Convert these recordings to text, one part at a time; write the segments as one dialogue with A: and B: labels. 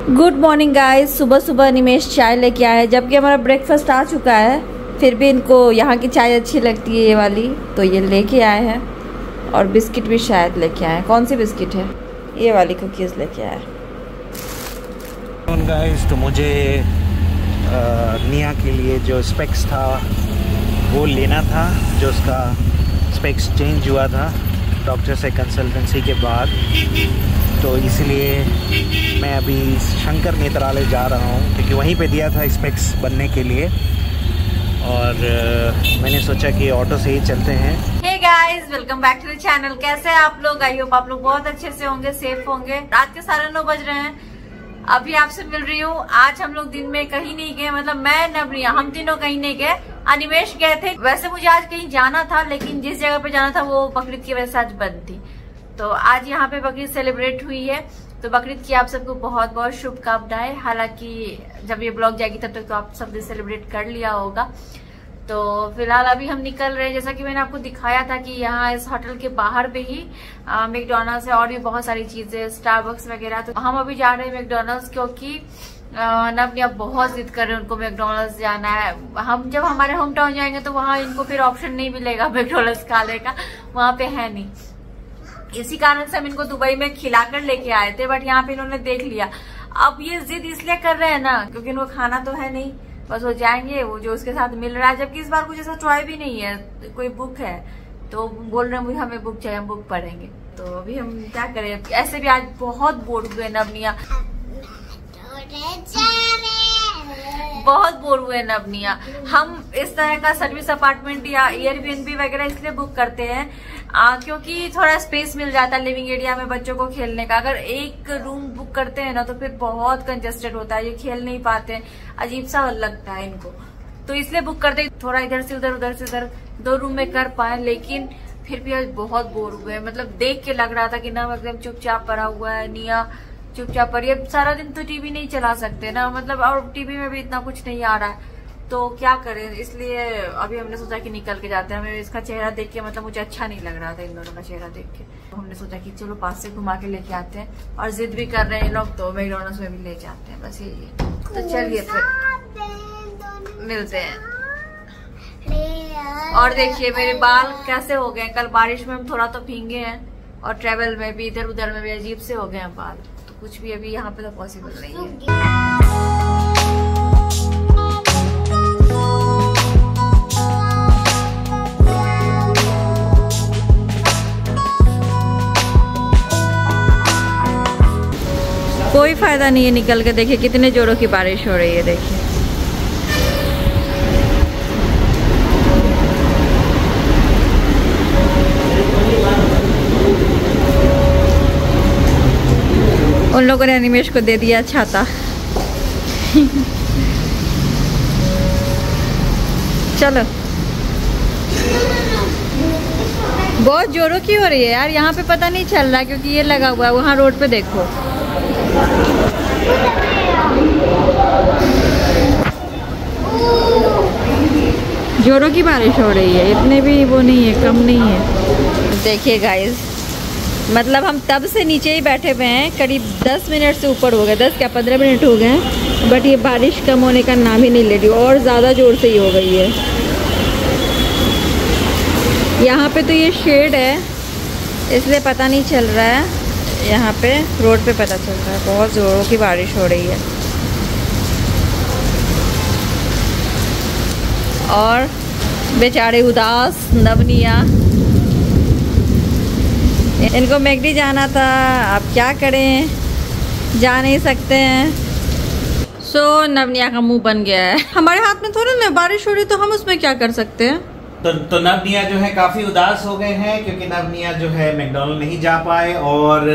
A: Good morning guys. सुबह सुबह निमेश चाय लेके आए, जबकि हमारा ब्रेकफास्ट आ चुका है, फिर भी इनको यहाँ की चाय अच्छी लगती है ये वाली, तो ये लेके आए हैं। और बिस्किट भी शायद लेके आए हैं। कौन सी बिस्किट है? ये वाली कुकीज़ लेके आए हैं।
B: गाइस तो मुझे निया के लिए जो स्पेक्स था वो लेना था, जो उसका स्पेक्स चेंज हुआ था डॉक्टर से कंसल्टेंसी के बाद, तो इसलिए मैं अभी शंकर नेत्रालय जा रहा हूँ क्योंकि वहीं पे दिया था स्पेक्स बनने के लिए। और मैंने सोचा कि ऑटो से ही चलते हैं।
A: Hey guys, welcome back to the channel. कैसे हैं आप लोग? आई होप आप लोग बहुत अच्छे से होंगे, सेफ होंगे। रात के 9:30 बज रहे हैं, अभी आपसे मिल रही हूँ। आज हम लोग दिन में कहीं नहीं गए, मतलब मैं नवरिया हम तीनों कहीं नहीं गए। अनिमेश गए थे। वैसे मुझे आज कहीं जाना था, लेकिन जिस जगह पे जाना था वो बकरीद की वजह से आज बंद थी। तो आज यहाँ पे बकरीद सेलिब्रेट हुई है, तो बकरीद की आप सबको बहुत बहुत शुभकामनाएं। हालांकि जब ये ब्लॉग जाएगी तब तक तो आप सबने सेलिब्रेट कर लिया होगा। तो फिलहाल अभी हम निकल रहे हैं। जैसा कि मैंने आपको दिखाया था कि यहाँ इस होटल के बाहर पे ही मैकडॉनल्ड्स है और भी बहुत सारी चीजें, स्टारबक्स वगैरह। तो हम अभी जा रहे हैं मैकडॉनल्ड्स, क्योंकि नवनिया बहुत जिद कर रहे हैं, उनको मैकडॉनल्ड्स जाना है। हम जब हमारे होम टाउन जाएंगे तो वहाँ इनको फिर ऑप्शन नहीं मिलेगा मैकडॉनल्ड्स खाने का, वहाँ पे है नहीं। इसी कारण से हम इनको दुबई में खिलाकर लेके आए थे, बट यहाँ पे इन्होंने देख लिया। अब ये जिद इसलिए कर रहे हैं ना क्योंकि इनको खाना तो है नहीं, बस वो जाएंगे वो जो उसके साथ मिल रहा है। जबकि इस बार कुछ ऐसा टॉय भी नहीं है, कोई बुक है, तो बोल रहे हैं हमें बुक चाहिए, हम बुक पढ़ेंगे। तो अभी हम क्या करें, ऐसे भी आज बहुत बोर हुए नवनिया, बहुत बोर हुए नवनिया। हम इस तरह का सर्विस अपार्टमेंट या एयरबीएनबी वगैरह इसलिए बुक करते हैं क्योंकि थोड़ा स्पेस मिल जाता है लिविंग एरिया में बच्चों को खेलने का। अगर एक रूम बुक करते हैं ना तो फिर बहुत कंजेस्टेड होता है, ये खेल नहीं पाते, अजीब सा लगता है इनको। तो इसलिए बुक करते हैं, थोड़ा इधर से उधर उधर से उधर 2 रूम में कर पाए। लेकिन फिर भी आज बहुत बोर हुए, मतलब देख के लग रहा था कि ना एकदम चुपचाप पड़ा हुआ है निया, चुपचाप पर। ये सारा दिन तो टीवी नहीं चला सकते ना, मतलब, और टीवी में भी इतना कुछ नहीं आ रहा है, तो क्या करें। इसलिए अभी हमने सोचा कि निकल के जाते हैं। हमें इसका चेहरा देख के, मतलब मुझे अच्छा नहीं लग रहा था इन दोनों का चेहरा देख के, तो हमने सोचा कि चलो पास से घुमा के लेके आते हैं। और जिद भी कर रहे हैं लोग, तो मैकडॉनल्ड्स में भी ले जाते हैं, बस यही है। तो चलिए फिर मिलते हैं। और देखिए मेरे बाल कैसे हो गए, कल बारिश में हम थोड़ा तो भींगे हैं, और ट्रेवल में भी इधर उधर में भी अजीब से हो गए हैं बाल। तो कुछ भी अभी यहाँ पे तो पॉसिबल नहीं है। कोई फायदा नहीं है निकल के। देखिए कितने जोरों की बारिश हो रही है, देखिए। उन लोगों ने अनिमेश को दे दिया छाता। चलो, बहुत जोरों की हो रही है यार। यहाँ पे पता नहीं चल रहा क्योंकि ये लगा हुआ है, वहाँ रोड पे देखो। जोरों की बारिश हो रही है, इतने भी वो नहीं है, कम नहीं है। देखिए गाइस, मतलब हम तब से नीचे ही बैठे हुए हैं, करीब 10 मिनट से ऊपर हो गए, 10 क्या 15 मिनट हो गए, बट ये बारिश कम होने का नाम ही नहीं ले रही, और ज़्यादा जोर से ही हो गई है। यहाँ पे तो ये शेड है इसलिए पता नहीं चल रहा है, यहाँ पे रोड पे पता चल रहा है। बहुत ज़ोरों की बारिश हो रही है, और बेचारे उदास नवनिया, इनको मैकडी जाना था, अब क्या करें, जा नहीं सकते हैं। सो नवनिया का मुंह बन गया है। हमारे हाथ में थोड़ा ना, बारिश हो रही तो हम उसमें क्या कर सकते हैं।
B: तो नवनिया जो है काफी उदास हो गए हैं क्योंकि नवनिया जो है मैकडॉनल्ड नहीं जा पाए और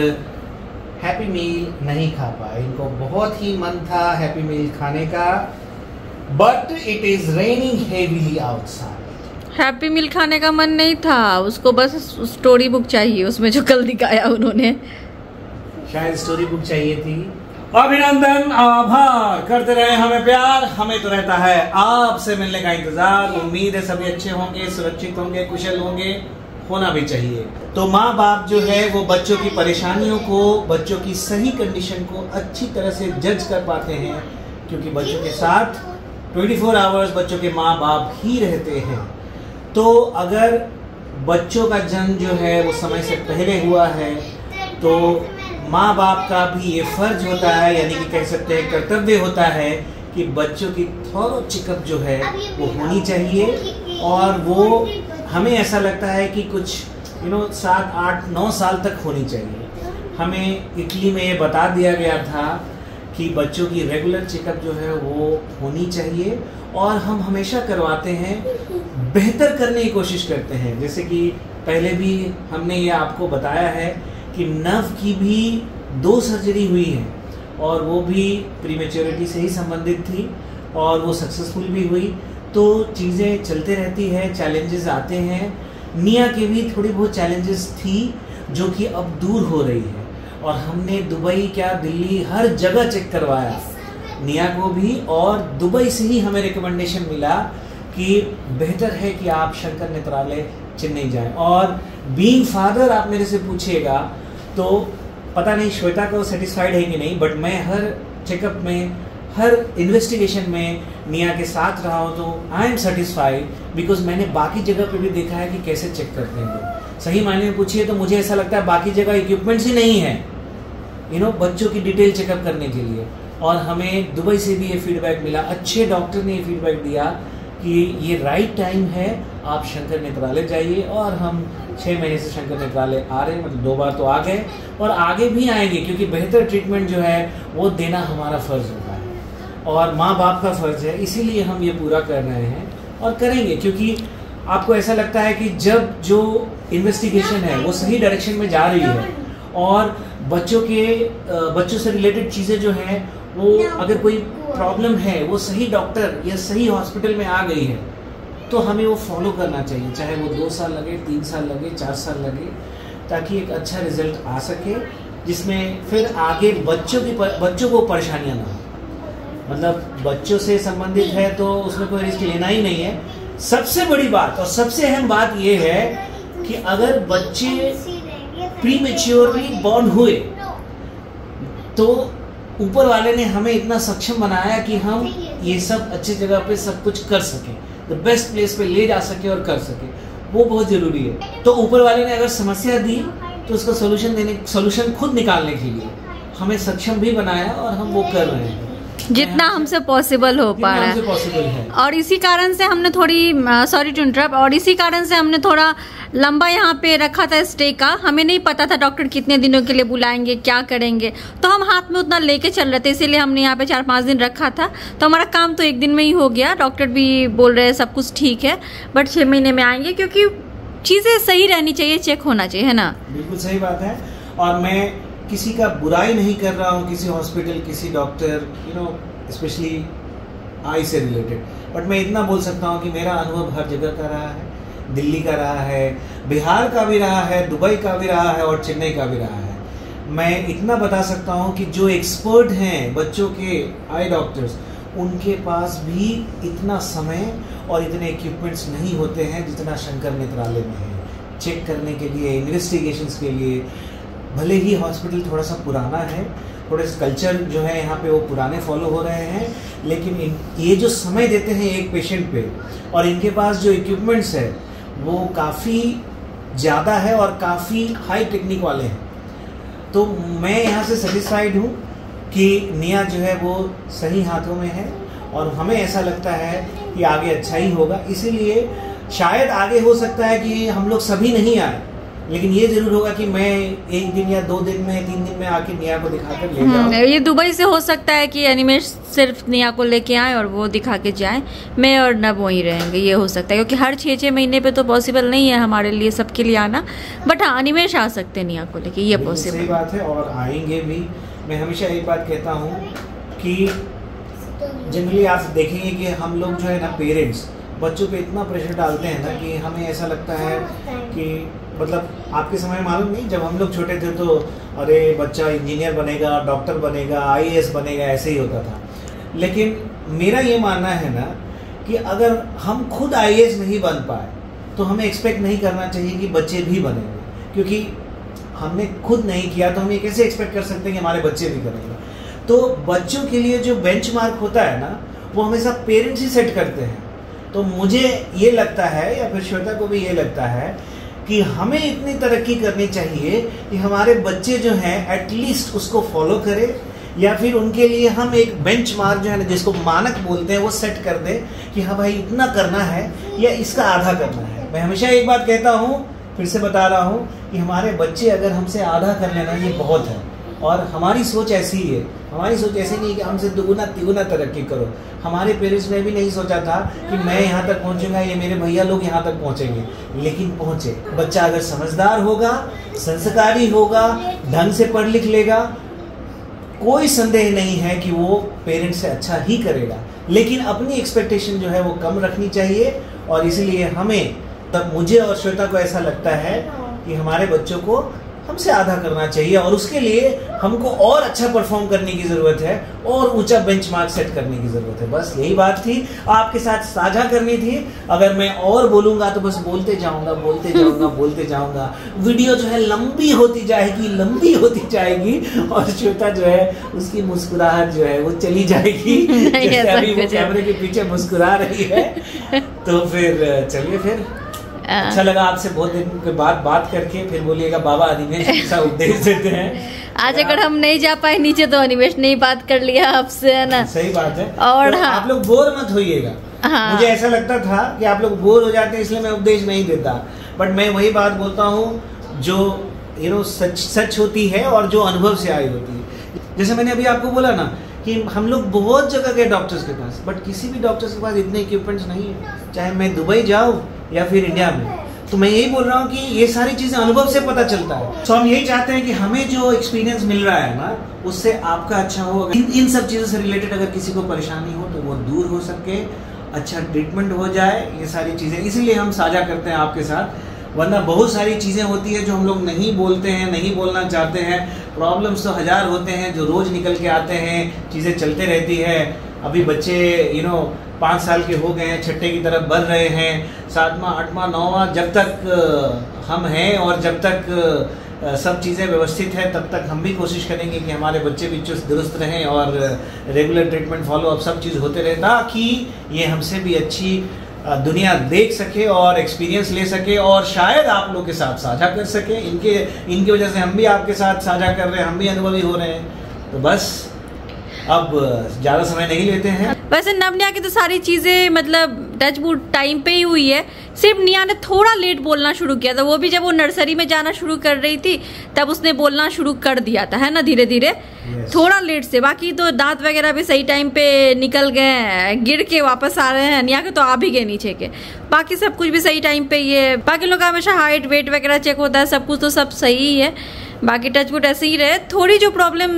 B: हैप्पी मील नहीं खा पाए। इनको बहुत ही मन था हैप्पी मील खाने का, but it is raining heavily outside.
A: Happy Meal खाने का मन नहीं था उसको, बस स्टोरी बुक चाहिए, उसमें जो कल दिखाया उन्होंने,
B: शायद स्टोरी बुक चाहिए थी। अभिनंदन, आभार, करते रहे हमें प्यार, हमें तो रहता है आपसे मिलने का इंतजार। उम्मीद है सभी अच्छे होंगे, सुरक्षित होंगे, कुशल होंगे,
C: होना भी चाहिए। तो माँ बाप जो है वो बच्चों की परेशानियों को, बच्चों की सही कंडीशन को अच्छी तरह से जज कर पाते हैं, क्योंकि बच्चों के साथ 24 आवर्स बच्चों के माँ बाप ही रहते हैं। तो अगर बच्चों का जन्म जो है वो समय से पहले हुआ है तो माँ बाप का भी ये फर्ज होता है, यानी कि कह सकते हैं कर्तव्य होता है कि बच्चों की थॉरो चेकअप जो है वो होनी चाहिए। और वो हमें ऐसा लगता है कि कुछ 7, 8, 9 साल तक होनी चाहिए। हमें इटली में ये बता दिया गया था कि बच्चों की रेगुलर चेकअप जो है वो होनी चाहिए, और हम हमेशा करवाते हैं, बेहतर करने की कोशिश करते हैं। जैसे कि पहले भी हमने ये आपको बताया है कि नर्व की भी 2 सर्जरी हुई है, और वो भी प्रीमेच्योरिटी से ही संबंधित थी, और वो सक्सेसफुल भी हुई। तो चीज़ें चलते रहती है, चैलेंजेस आते हैं। निया के भी थोड़ी बहुत चैलेंजेस थी जो कि अब दूर हो रही है, और हमने दुबई क्या दिल्ली हर जगह चेक करवाया निया को भी, और दुबई से ही हमें रिकमेंडेशन मिला कि बेहतर है कि आप शंकर नेत्रालय चेन्नई जाएं। और बीइंग फादर आप मेरे से पूछिएगा तो पता नहीं श्वेता को सेटिस्फाइड है कि नहीं, बट मैं हर चेकअप में, हर इन्वेस्टिगेशन में निया के साथ रहा हूँ, तो आई एम सेटिस्फाइड, बिकॉज मैंने बाकी जगह पे भी देखा है कि कैसे चेक करते हैं लोग। सही मायने में पूछिए तो मुझे ऐसा लगता है बाकी जगह इक्विपमेंट्स ही नहीं है बच्चों की डिटेल चेकअप करने के लिए। और हमें दुबई से भी ये फीडबैक मिला, अच्छे डॉक्टर ने ये फीडबैक दिया कि ये राइट टाइम है, आप शंकर नेत्रालय जाइए। और हम 6 महीने से शंकर नेत्रालय आ रहे हैं, मतलब 2 बार तो आ गए और आगे भी आएंगे, क्योंकि बेहतर ट्रीटमेंट जो है वो देना हमारा फर्ज होता है और माँ बाप का फर्ज है। इसीलिए हम ये पूरा कर रहे हैं और करेंगे, क्योंकि आपको ऐसा लगता है कि जब जो इन्वेस्टिगेशन है वो सही डायरेक्शन में जा रही है और बच्चों से रिलेटेड चीज़ें जो हैं वो, अगर कोई प्रॉब्लम है वो सही डॉक्टर या सही हॉस्पिटल में आ गई है तो हमें वो फॉलो करना चाहिए, चाहे वो 2 साल लगे, 3 साल लगे, 4 साल लगे, ताकि एक अच्छा रिजल्ट आ सके, जिसमें फिर आगे बच्चों को परेशानियां ना हो। मतलब बच्चों से संबंधित है तो उसमें कोई रिस्क लेना ही नहीं है। सबसे बड़ी बात और सबसे अहम बात ये है कि अगर बच्चे प्रीमेच्योरली बॉर्न हुए तो ऊपर वाले ने हमें इतना सक्षम बनाया कि हम ये सब अच्छी जगह पे सब कुछ कर सकें, द बेस्ट प्लेस पे ले जा सके और कर सके, वो बहुत जरूरी है। तो ऊपर वाले ने अगर समस्या दी तो उसका सोल्यूशन खुद निकालने के लिए हमें सक्षम भी बनाया और हम वो कर रहे हैं
A: जितना हमसे पॉसिबल हो पा रहा है। और इसी कारण से हमने थोड़ी, सॉरी टू इंटरप्ट, और इसी कारण से हमने थोड़ा लंबा यहाँ पे रखा था स्टे का। हमें नहीं पता था डॉक्टर कितने दिनों के लिए बुलाएंगे, क्या करेंगे, तो हम हाथ में उतना लेके चल रहे थे, इसीलिए हमने यहाँ पे 4-5 दिन रखा था। तो हमारा काम तो 1 दिन में ही हो गया। डॉक्टर भी बोल रहे हैं सब कुछ ठीक है, बट 6 महीने में आएंगे, क्योंकि चीज़ें सही रहनी चाहिए, चेक होना चाहिए, है ना।
C: बिल्कुल सही बात है। और मैं किसी का बुराई नहीं कर रहा हूँ, किसी हॉस्पिटल, किसी डॉक्टर, स्पेशली आई से रिलेटेड, बट मैं इतना बोल सकता हूँ कि मेरा अनुभव हर जगह का रहा है, दिल्ली का रहा है, बिहार का भी रहा है, दुबई का भी रहा है और चेन्नई का भी रहा है। मैं इतना बता सकता हूँ कि जो एक्सपर्ट हैं बच्चों के आई डॉक्टर्स, उनके पास भी इतना समय और इतने इक्विपमेंट्स नहीं होते हैं जितना शंकर नेत्रालय में है चेक करने के लिए, इन्वेस्टिगेशंस के लिए। भले ही हॉस्पिटल थोड़ा सा पुराना है, थोड़े से कल्चर जो है यहाँ पे वो पुराने फॉलो हो रहे हैं, लेकिन ये जो समय देते हैं एक पेशेंट पे और इनके पास जो इक्विपमेंट्स है वो काफ़ी ज़्यादा है और काफ़ी हाई टेक्निक वाले हैं। तो मैं यहाँ से सेटिस्फाइड हूँ कि निया जो है वो सही हाथों में है और हमें ऐसा लगता है कि आगे अच्छा ही होगा। इसीलिए शायद आगे हो सकता है कि हम लोग सभी नहीं आए, लेकिन ये जरूर होगा कि मैं 1 दिन या 2 दिन में, 3 दिन में आके निया को दिखाकर ले जाऊं।
A: ये दुबई से हो सकता है कि एनिमेश सिर्फ निया को लेके आए और वो दिखा के जाएं, मैं और नब वहीं रहेंगे, ये हो सकता है, क्योंकि हर 6-6 महीने पे तो पॉसिबल नहीं है हमारे लिए, सबके लिए आना। बट हाँ, एनिमेश आ सकते हैं निया को लेके, ये पॉसिबल।
C: सही बात है और आएंगे भी। मैं हमेशा एक बात कहता हूँ कि जनरली आप देखेंगे कि हम लोग जो है ना, पेरेंट्स बच्चों पे इतना प्रेशर डालते हैं ना कि हमें ऐसा लगता है कि, मतलब आपके समय मालूम नहीं, जब हम लोग छोटे थे तो अरे बच्चा इंजीनियर बनेगा, डॉक्टर बनेगा, IAS बनेगा, ऐसे ही होता था। लेकिन मेरा ये मानना है ना कि अगर हम खुद IAS नहीं बन पाए तो हमें एक्सपेक्ट नहीं करना चाहिए कि बच्चे भी बनेंगे, क्योंकि हमने खुद नहीं किया तो हम ये कैसे एक्सपेक्ट कर सकते हैं कि हमारे बच्चे भी करेंगे। तो बच्चों के लिए जो बेंचमार्क होता है ना, वो हमेशा पेरेंट्स ही सेट करते हैं। तो मुझे ये लगता है, या फिर श्वेता को भी ये लगता है कि हमें इतनी तरक्की करनी चाहिए कि हमारे बच्चे जो हैं एटलीस्ट उसको फॉलो करें, या फिर उनके लिए हम एक बेंचमार्क जो है ना, जिसको मानक बोलते हैं, वो सेट कर दें कि हाँ भाई इतना करना है या इसका आधा करना है। मैं हमेशा एक बात कहता हूँ, फिर से बता रहा हूँ कि हमारे बच्चे अगर हमसे आधा कर लेना ये बहुत है। और हमारी सोच ऐसी ही है, हमारी सोच ऐसी नहीं कि हमसे दुगुना तिगुना तरक्की करो। हमारे पेरेंट्स ने भी नहीं सोचा था कि मैं यहाँ तक पहुँचूंगा, ये मेरे भैया लोग यहाँ तक पहुँचेंगे, लेकिन पहुँचे। बच्चा अगर समझदार होगा, संस्कारी होगा, ढंग से पढ़ लिख लेगा, कोई संदेह नहीं है कि वो पेरेंट्स से अच्छा ही करेगा। लेकिन अपनी एक्सपेक्टेशन जो है वो कम रखनी चाहिए, और इसलिए हमें, तब मुझे और श्वेता को ऐसा लगता है कि हमारे बच्चों को हमसे आधा करना चाहिए, और उसके लिए हमको और अच्छा परफॉर्म करने की जरूरत है, और ऊंचा बेंचमार्क सेट करने की जरूरत है। बस यही बात थी, आपके साथ साझा करनी थी। अगर मैं और बोलूंगा तो बस बोलते जाऊंगा बोलते जाऊंगा बोलते जाऊंगा। वीडियो जो है लंबी होती जाएगी, लंबी होती जाएगी, और श्वेता जो है उसकी मुस्कुराहट जो है वो चली जाएगी, जैसे अभी वो कैमरे के पीछे मुस्कुरा रही है। तो फिर चलिए, फिर अच्छा लगा आपसे बहुत दिन के बाद बात करके। फिर बोलिएगा बाबा अनिमेश ऐसा उपदेश देते हैं।
A: आज अगर हम नहीं जा पाए नीचे तो अनिमेश ने ही बात कर लिया आपसे, है ना?
C: सही बात है।
A: और
C: तो
A: हाँ,
C: आप लोग बोर मत होइएगा। हाँ। मुझे ऐसा लगता था कि आप लोग बोर हो जाते हैं, इसलिए मैं उपदेश नहीं देता, बट मैं वही बात बोलता हूँ जो सच होती है और जो अनुभव से आई होती है। जैसे मैंने अभी आपको बोला ना कि हम लोग बहुत जगह गए डॉक्टर्स के पास, बट किसी भी डॉक्टर्स के पास इतने इक्विपमेंट्स नहीं है, चाहे मैं दुबई जाऊँ या फिर इंडिया में। तो मैं यही बोल रहा हूँ कि ये सारी चीजें अनुभव से पता चलता है। तो हम यही चाहते हैं कि हमें जो एक्सपीरियंस मिल रहा है ना, उससे आपका अच्छा हो। इन सब चीजों से रिलेटेड अगर किसी को परेशानी हो तो वो दूर हो सके, अच्छा ट्रीटमेंट हो जाए, ये सारी चीजें इसीलिए हम साझा करते हैं आपके साथ। वरना बहुत सारी चीजें होती है जो हम लोग नहीं बोलते हैं, नहीं बोलना चाहते हैं। प्रॉब्लम्स तो हजार होते हैं जो रोज निकल के आते हैं, चीजें चलते रहती है। अभी बच्चे 5 साल के हो गए हैं, छठे की तरफ बढ़ रहे हैं, 7वां 8वां 9वां, जब तक हम हैं और जब तक सब चीज़ें व्यवस्थित है, तब तक हम भी कोशिश करेंगे कि हमारे बच्चे भी चुस्त दुरुस्त रहें और रेगुलर ट्रीटमेंट फॉलो अप सब चीज़ होते रहे, ताकि ये हमसे भी अच्छी दुनिया देख सके और एक्सपीरियंस ले सके, और शायद आप लोग के साथ साझा कर सके। इनकी वजह से हम भी आपके साथ साझा कर रहे हैं, हम भी अनुभवी हो रहे हैं। तो बस अब ज़्यादा समय नहीं लेते हैं।
A: वैसे नवनिया की तो सारी चीज़ें मतलब टचवुड टाइम पे ही हुई है। सिर्फ निया ने थोड़ा लेट बोलना शुरू किया था, वो भी जब वो नर्सरी में जाना शुरू कर रही थी तब उसने बोलना शुरू कर दिया था, है ना, धीरे धीरे। थोड़ा लेट से। बाकी तो दांत वगैरह भी सही टाइम पे निकल गए, गिर के वापस आ रहे हैं। निया के तो आ भी गए नीचे के, बाकी सब कुछ भी सही टाइम पे ही है। बाकी लोग का हमेशा हाइट वेट वगैरह चेक होता है, सब कुछ तो सब सही ही है। बाकी टचवुड ऐसे ही रहे। थोड़ी जो प्रॉब्लम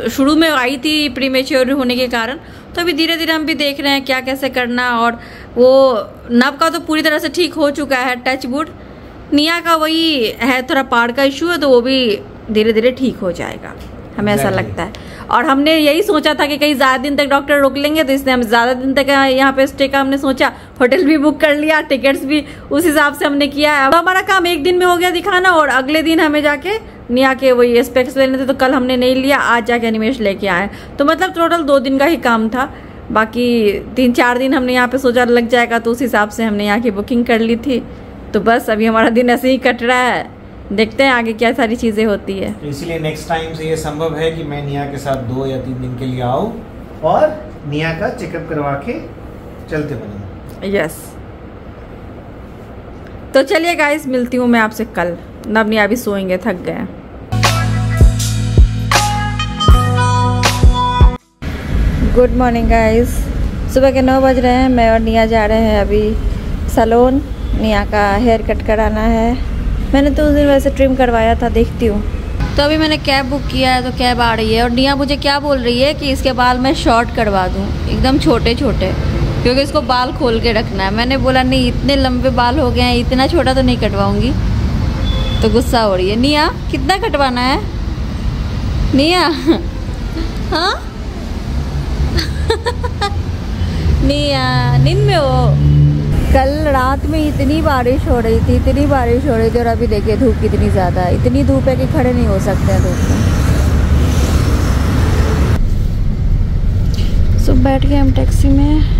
A: शुरू में आई थी प्रीमेच्योर होने के कारण, तो अभी धीरे धीरे हम भी देख रहे हैं क्या कैसे करना। और वो नब का तो पूरी तरह से ठीक हो चुका है, टचवुड। निया का वही है, थोड़ा पाड़ का इशू है, तो वो भी धीरे धीरे ठीक हो जाएगा, हमें ऐसा लगता है। और हमने यही सोचा था कि कहीं ज़्यादा दिन तक डॉक्टर रोक लेंगे, तो इसलिए हम ज़्यादा दिन तक यहाँ पे स्टे का हमने सोचा। होटल भी बुक कर लिया, टिकट्स भी उस हिसाब से हमने किया है। अब हमारा काम एक दिन में हो गया दिखाना, और अगले दिन हमें जाके निया के वही स्पेक्स लेने थे, तो कल हमने नहीं लिया, आज जाके अनिमेश लेके आए। तो मतलब टोटल 2 दिन का ही काम था। बाकी 3-4 दिन हमने यहाँ पे सोचा लग जाएगा, तो उस हिसाब से हमने यहाँ की बुकिंग कर ली थी। तो बस अभी हमारा दिन ऐसे ही कट रहा है, देखते हैं आगे क्या सारी चीज़ें होती है।
C: तो इसलिए नेक्स्ट टाइम से ये संभव है कि मैं निया के साथ 2 या 3 दिन के लिए आऊँ और निया का चेकअप करवा के चलते बने।
A: यस, तो चलिए गाइस, मिलती हूँ मैं आपसे कल। नवनिया भी सोएंगे, थक गए। गुड मॉर्निंग गाइस, सुबह के 9 बज रहे हैं। मैं और निया जा रहे हैं अभी सैलून। निया का हेयर कट कराना है। मैंने तो उस दिन वैसे ट्रिम करवाया था, देखती हूँ। तो अभी मैंने कैब बुक किया है, तो कैब आ रही है। और निया मुझे क्या बोल रही है कि इसके बाल मैं शॉर्ट करवा दूँ, एकदम छोटे छोटे, क्योंकि इसको बाल खोल के रखना है। मैंने बोला नहीं, इतने लंबे बाल हो गए हैं, इतना छोटा तो नहीं कटवाऊँगी। तो गुस्सा हो रही है। निया कितना कटवाना है निया? हाँ निया नींद में हो? कल रात में इतनी बारिश हो रही थी, इतनी बारिश हो रही थी, और अभी देखिए धूप कितनी ज़्यादा है। इतनी धूप है कि खड़े नहीं हो सकते हैं धूप में। सो बैठ गए हम टैक्सी में।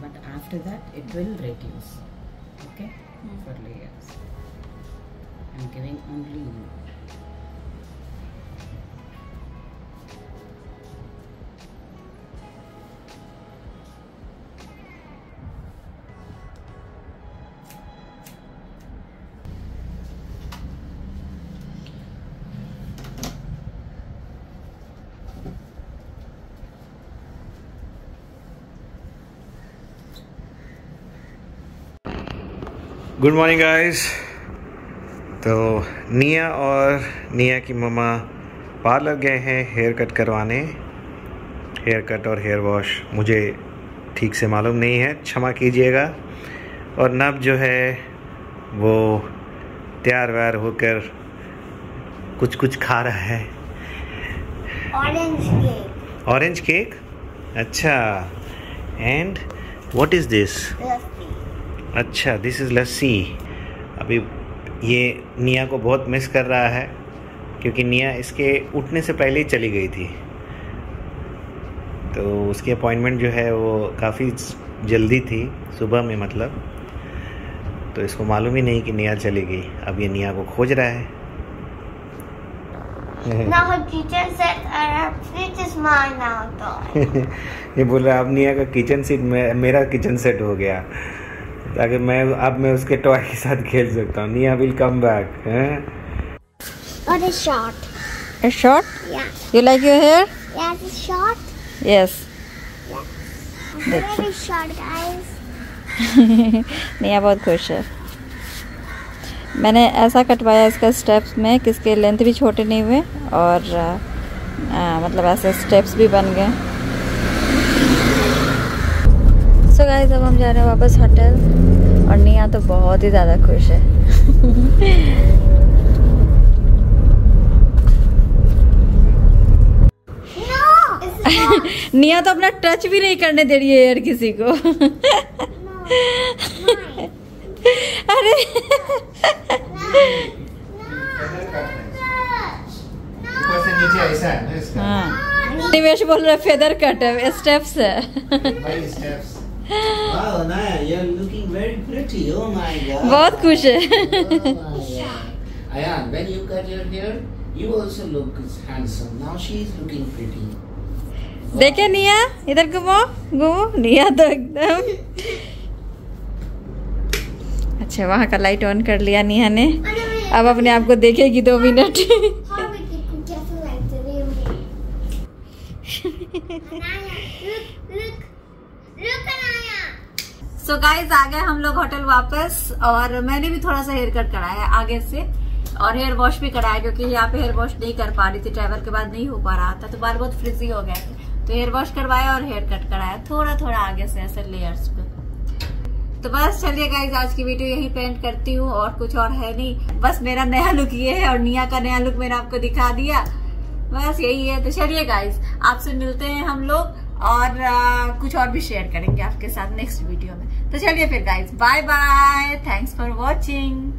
D: But after that it will reduce. Okay? For layers. I'm giving only you.
B: Good morning guys. तो निया और निया की मम्मा पार्लर गए हैं हेयर कट करवाने। हेयर कट और हेयर वॉश मुझे ठीक से मालूम नहीं है, क्षमा कीजिएगा। और नब जो है वो तैयार व्यार होकर कुछ कुछ खा रहा है।
E: Orange cake.
B: Orange cake? अच्छा। And what is this? अच्छा, दिस इज़ लस्सी। अभी ये निया को बहुत मिस कर रहा है क्योंकि निया इसके उठने से पहले ही चली गई थी। तो उसकी अपॉइंटमेंट जो है वो काफ़ी जल्दी थी, सुबह में मतलब। तो इसको मालूम ही नहीं कि निया चली गई। अब ये निया को खोज रहा है।
E: Now her kitchen set and fridge is mine now toy.
B: ये बोल रहा है अब निया का किचन सेट मेरा किचन सेट हो गया, ताकि मैं उसके टॉय के साथ खेल सकता हूँ। निया will come back.
E: Or a short.
A: A short?
E: Yeah.
A: You like your hair?
E: Yeah, it's short.
A: Yes.
E: Very short, guys.
A: निया बहुत खुश है। मैंने ऐसा कटवाया इसका स्टेप्स में कि इसके लेंथ भी छोटे नहीं हुए और मतलब ऐसे स्टेप्स भी बन गए। सो गाइस अब हम जा रहे हैं वापस होटल और निया तो बहुत ही ज़्यादा खुश है। निया तो अपना टच भी नहीं करने दे रही है यार किसी को। अरे
C: ऊपर से नीचे ऐसा है ना इसका।
A: हाँ, निवेश बोल रहा है फेदर कट है, स्टेप्स है।
C: भाई steps. Wow, Naya, you're looking very pretty. Oh my God.
A: बहुत खुश है।
C: Ayan, when you cut your hair, you also look handsome. Now she is looking pretty.
A: देखे निया, इधर घूमो घूमो। निया तो एकदम अच्छा, वहाँ का लाइट ऑन कर लिया निया ने। अब अपने आप को देखेगी 2 मिनट। सो गाइज आ गए हम लोग होटल वापस और मैंने भी थोड़ा सा हेयर कट कराया आगे से और हेयर वॉश भी कराया क्योंकि यहाँ पे हेयर वॉश नहीं कर पा रही थी, ट्रैवल के बाद नहीं हो पा रहा था तो बाल बहुत फ्रिजी हो गए थे। तो हेयर वॉश करवाया और हेयर कट कराया थोड़ा थोड़ा आगे से ऐसे लेयर्स पे। तो बस चलिए गाइज आज की वीडियो यही पेंट करती हूँ और कुछ और है नहीं, बस मेरा नया लुक ये है और निया का नया लुक मैंने आपको दिखा दिया, बस यही है। तो चलिए गाइज आपसे मिलते हैं हम लोग और कुछ और भी शेयर करेंगे आपके साथ नेक्स्ट वीडियो में। तो चलिए फिर guys bye bye, thanks for watching.